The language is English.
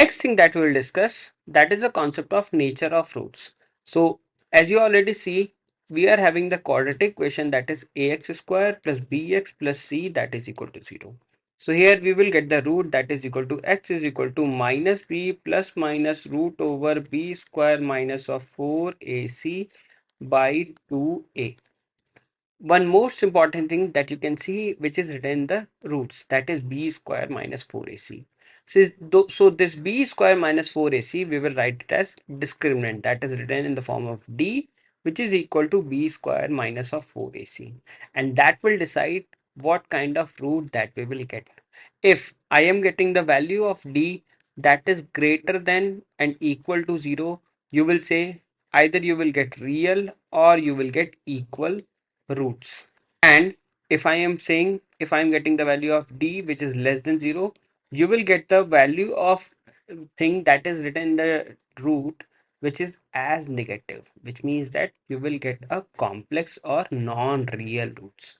Next thing that we will discuss, that is the concept of nature of roots. So as you already see, we are having the quadratic equation, that is ax square plus bx plus c, that is equal to 0. So here we will get the root, that is equal to x is equal to minus b plus minus root over b square minus of 4ac by 2a. One most important thing that you can see, which is written in the roots, that is b square minus 4ac. So this b square minus 4ac, we will write it as discriminant, that is written in the form of d, which is equal to b square minus of 4ac, and that will decide what kind of root that we will get. If I am getting the value of d that is greater than and equal to 0, you will say either you will get real or you will get equal roots. And if I am saying, if I am getting the value of d which is less than 0, you will get the value of thing that is written in the root which is as negative, which means that you will get a complex or non-real roots.